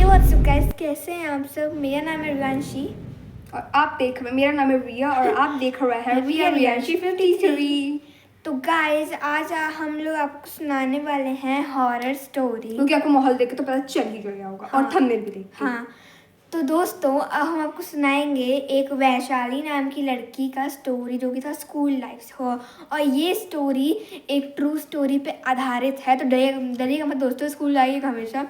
WhatsApp guys, कैसे हैं आप सब। मेरा नाम है रियांशी और मेरा नाम है रिया और आप देख रहे हैं रियांशी 53। तो गाइस आज हम लोग आपको सुनाने वाले हैं हॉरर स्टोरी, क्योंकि आपको माहौल देख के तो पता चल ही गया होगा। हाँ, और थंबनेल भी देख के। हाँ। तो दोस्तों अब हम आपको सुनाएंगे एक वैशाली नाम की लड़की का स्टोरी जो कि था स्कूल लाइफ हो, और ये स्टोरी एक ट्रू स्टोरी पे आधारित है। तो डरिएगा मत दोस्तों, स्कूल आइएगा हमेशा।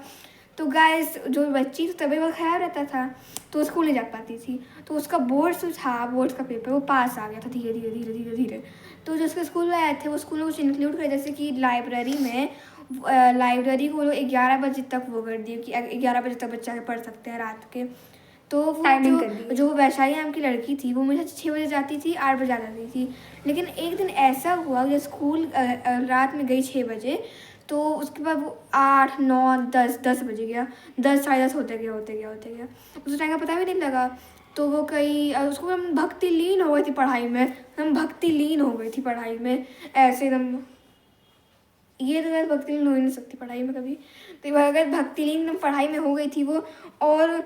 तो गाइस जो बच्ची तभी वो खराब रहता था तो स्कूल नहीं जा पाती थी, तो उसका बोर्ड था, बोर्ड का पेपर वो पास आ गया था धीरे धीरे धीरे धीरे धीरे। तो जो उसके स्कूल में आए थे वो स्कूल में कुछ इंक्लूड करे, जैसे कि लाइब्रेरी को 11 बजे तक वो कर दिए कि 11 बजे तक बच्चा पढ़ सकते हैं रात के। तो वो जो वैशाली नाम की लड़की थी वो हमेशा 6 बजे जाती थी, 8 बजे आ जाती थी। लेकिन एक दिन ऐसा हुआ कि स्कूल रात में गई 6 बजे, तो उसके बाद वो 8, 9, 10 बजे गया, 10, साढ़े 10 होते गया। उस टाइम का पता भी नहीं लगा। तो वो उसको हम भक्ति लीन हो गई थी पढ़ाई में, ऐसे एकदम। ये तो गैस भक्ति लीन हो ही नहीं सकती पढ़ाई में कभी, तो अगर भक्ति लीन पढ़ाई में हो गई थी वो। और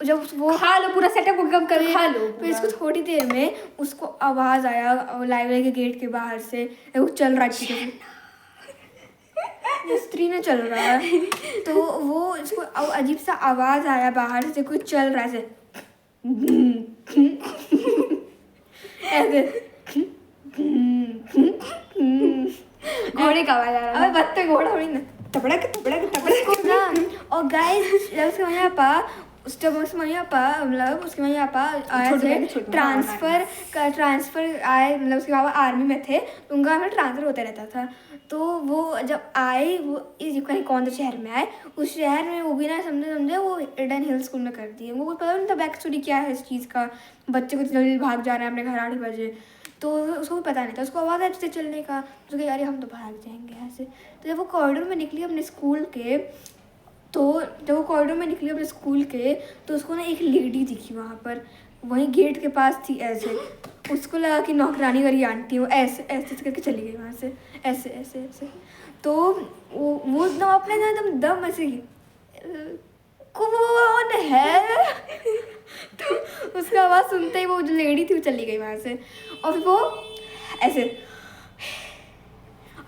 जब वो खा लो पूरा सेटअप कम कर खा लो। फिर इसको थोड़ी देर में उसको आवाज़ आया लाइब्रेरी के गेट के बाहर से, वो चल रहा है स्त्री ने चल रहा है। तो वो इसको अजीब सा आवाज़ आया बाहर से, कोई चल रहा है ऐसे घोड़े का आवाज आ रहा है। बत्ते घोड़ा थोड़ी ना, तबड़क ना। और गाइस जब उसके मम्मी पापा मतलब उसके मम्मी पापा आए थे ट्रांसफ़र आए, मतलब उसके पापा आर्मी में थे तो उनका हमें ट्रांसफ़र होता रहता था। तो वो जब आए, वो कहीं कौन से शहर में आए, उस शहर में वो भी ना समझे वो एडन हिल स्कूल में कर दिए। वो पता नहीं था बैक स्टोरी क्या है इस चीज़ का, बच्चे को जल्दी भाग जा रहे हैं अपने घर 8 बजे। तो उसको भी पता नहीं था, उसको आवाज़ आई चलने का, तो कहा यार हम तो भाग जाएंगे यहाँ से। तो जब वो कॉरिडोर में निकली अपने स्कूल के, तो उसको ना एक लेडी दिखी वहाँ पर, वहीं गेट के पास थी ऐसे। उसको लगा कि नौकरानी वाली आंटी, वो ऐसे ऐसे करके चली गई वहाँ से, ऐसे ऐसे ऐसे। तो वो एकदम अपने ना एकदम दम ऐसे कौन है तो उसका आवाज़ सुनते ही वो जो लेडी थी वो चली गई वहाँ से। और फिर वो ऐसे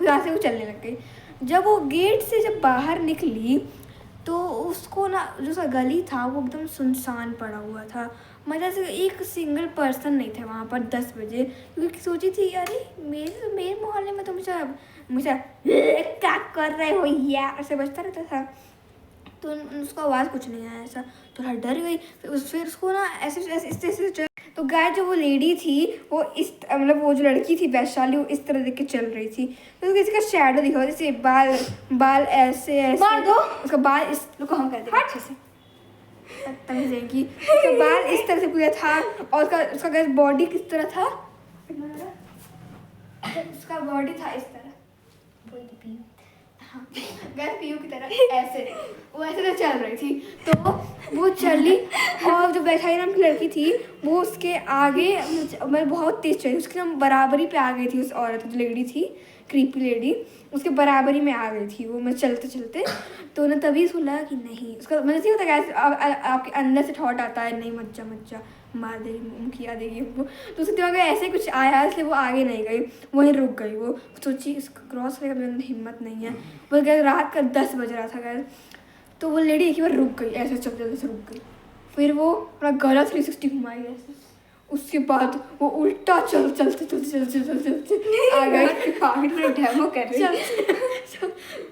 वहाँ से वो चलने लग गई। जब वो गेट से जब बाहर निकली तो उसको ना जो सा गली था वो एकदम सुनसान पड़ा हुआ था, मतलब से एक सिंगल पर्सन नहीं थे वहाँ पर 10 बजे। क्योंकि सोची थी अरे मेरे मोहल्ले में तो मुझे क्या कर रहे हो यार ऐसे बजता रहता था। तो उसको आवाज़ कुछ नहीं आया ऐसा, थोड़ा डर गई। फिर उसको ना ऐसे तो गाय जो वो लेडी थी वो मतलब वो जो लड़की थी वैशाली, वो इस तरह देख के चल रही थी। तो किसी का शैडो दिखा, जैसे बाल ऐसे मार दो उसका बाल इस को हम कहते हैं अच्छे से तमीज जाएगी। उसका बाल इस तरह से पूरा था, और उसका गैस बॉडी किस तरह था, उसका बॉडी था इस तरह, गैस पीयू की तरह ऐसे, वो ऐसे तो चल रही थी। तो वो चली, और जो वैशाली नाम की लड़की थी वो उसके आगे मतलब बहुत तेज चली, उसके ना बराबरी पे आ गई थी। उस औरत जो लेडी थी, क्रीपी लेडी, उसके बराबरी में आ गई थी वो, मैं चलते चलते। तो उन्हें तभी सुना कि नहीं, उसका मतलब नहीं होता कैसे आपके अंदर से थॉट आता है नहीं मज्जा मार देगी, मुखिया देगी हमको। तो उसके दिमाग में ऐसे कुछ आया, इसलिए वो आगे नहीं गई, वहीं रुक गई। वो सोची इसको क्रॉस करने का मेरे अंदर हिम्मत नहीं है। वो गए रात का 10 बज रहा था गैस। तो वो लेडी एक ही बार रुक गई, ऐसे चलते से रुक गई। फिर वो अपना गला 360 घुमाई ऐसे। उसके बाद वो उल्टा चलते आ गई, डेमो कर रही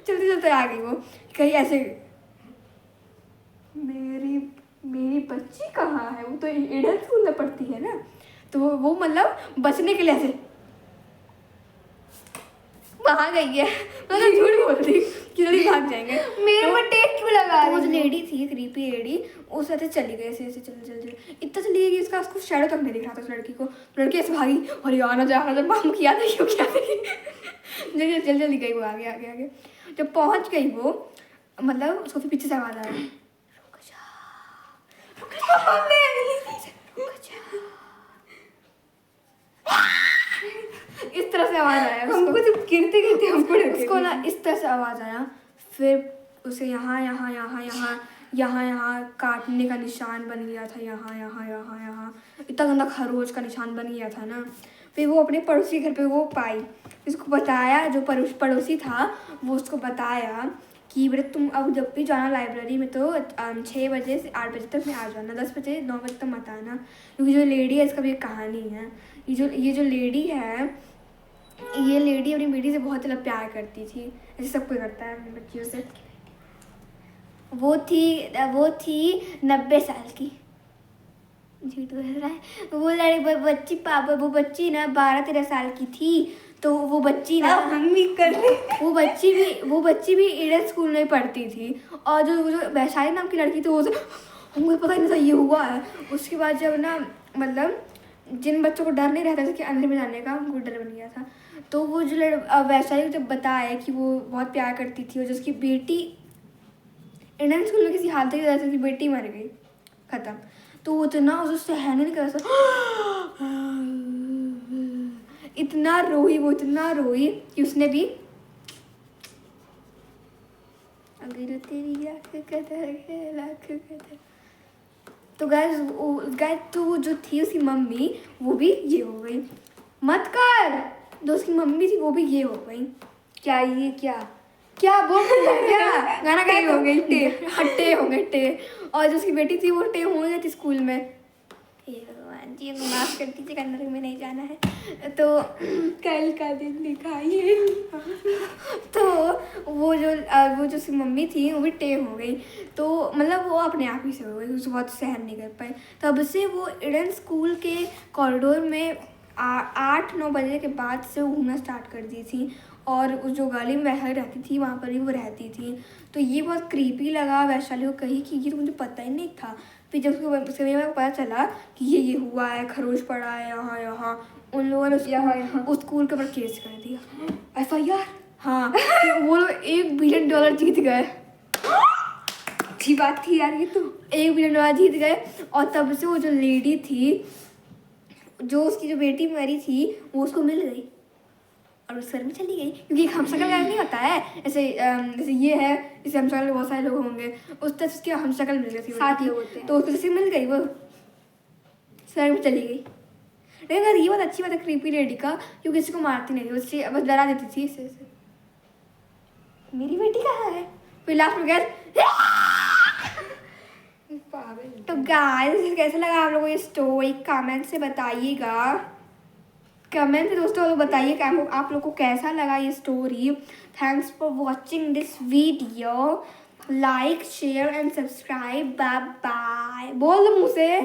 चलते आ गई। वो कहीं ऐसे मेरी बच्ची कहाँ है, वो तो एडल स्कूल में पढ़ती है ना। तो वो मतलब बचने के लिए ऐसे वहाँ गई है, मतलब झूठ बोलती कि जल्दी भाग जाएंगे। मेरे को टेक क्यों लगा वो जो लेडी थी क्रीपी लेडी, उस ऐसे चली गई, ऐसे चल इतना चली गई कि उसको शैडो तक नहीं दिख रहा था उस लड़की को। लड़की ऐसे भागी, और आना जा माम किया जल्दी गई वो आगे। जब पहुँच गई वो, मतलब उसको फिर पीछे से आवाज़ आ रहा इस तरह से आवाज़ आया हमको जब गिरते हमको उसको ना इस तरह से आवाज़ आया। फिर उसे यहाँ यहाँ यहाँ काटने का निशान बन गया था, यहाँ यहाँ यहाँ यहाँ इतना गंदा खरोच का निशान बन गया था ना। फिर वो अपने पड़ोसी के घर पे वो पाई, उसको बताया, जो पड़ोसी था वो उसको बताया कि बेटा तुम अब जब भी जाना लाइब्रेरी में तो 6 बजे से 8 बजे तक में आ जाना, 10 बजे 9 बजे तक मत आना, क्योंकि जो लेडी है इसका भी एक कहानी है। ये जो लेडी है, ये लेडी अपनी बेटी से बहुत ज़्यादा प्यार करती थी, ऐसे सब कोई करता है अपनी बच्चियों से। वो थी 90 साल की, झूठ बोल रहा है। वो बच्ची ना 12-13 साल की थी। तो वो बच्ची ना हम भी कर रहे, वो बच्ची भी ईडन स्कूल में पढ़ती थी। और जो वैशाली नाम की लड़की थी वो हमको पता नहीं था ये हुआ है। उसके बाद जब ना मतलब जिन बच्चों को डर नहीं रहता था कि अंदर में जाने का, उनको डर बन गया था। तो वो जो वैशाली को जब बताया कि वो बहुत प्यार करती थी और जो उसकी बेटी इंडियन स्कूल में किसी हादसे की वजह से उसकी बेटी मर गई, ख़त्म, तो वो इतना उसे सहन नहीं कर सकता, इतना रोई कि उसने भी अगर तेरी आँख कदर है लाख कदर। तो गाइस तो जो थी उसकी मम्मी वो भी ये हो गई, मत कर, जो उसकी मम्मी थी वो भी ये हो गई। क्या ये क्या बोल क्या गाना गाई हो गई, टे हो गए टे। और जो उसकी बेटी थी वो टे हो गई थी स्कूल में। हे भगवान जी माफ़ कर दीजिए, कन्नड़ में नहीं जाना है। तो कल का दिन दिखाइए। तो वो जो उसकी मम्मी थी वो भी टे हो गई। तो मतलब वो अपने आप ही से हो गई, उसको बहुत सहन नहीं कर पाई। तब से वो ईडन स्कूल के कॉरिडोर में 8-9 बजे के बाद से घूमना स्टार्ट कर दी थी। और उस जो गली में वैशाली रहती थी वहाँ पर ही वो रहती थी। तो ये बहुत क्रीपी लगा वैशाली को कही कि ये तो मुझे पता ही नहीं था। फिर जब उसके मेरे को पता चला कि ये हुआ है, खरोच पड़ा है यहाँ, उन लोगों ने उस स्कूल के ऊपर केस कर दिया, FIR। हाँ, वो लोग $1 बिलियन जीत गए। अच्छी बात थी यार, ये तो $1 बिलियन जीत गए। और तब से वो जो लेडी थी, जो उसकी जो बेटी मरी थी, वो उसको मिल गई और उस घर में चली गई, क्योंकि हमशक्ल गायब नहीं होता है। जैसे ये है, जैसे हमशक्ल बहुत सारे लोग होंगे, उस तरह उसकी हमशक्ल मिल गई थी, 7 लोग होते हैं। तो उसको जैसे मिल गई, वो शहर में चली गई। लेकिन अगर ये बात अच्छी बात है क्रीपी लेडी का, क्योंकि किसी को मारती नहीं थी, उससे बस डरा देती थी इससे। मेरी बेटी कहाँ है, फिर लास्ट में गए। तो गाइस कैसा लगा आप लोगों को ये स्टोरी, कमेंट से बताइएगा। कमेंट में दोस्तों लोग बताइए कि आप लोग को कैसा लगा ये story. Thanks for watching this video, like share and subscribe. Bye bye, बोल दो मुँह से।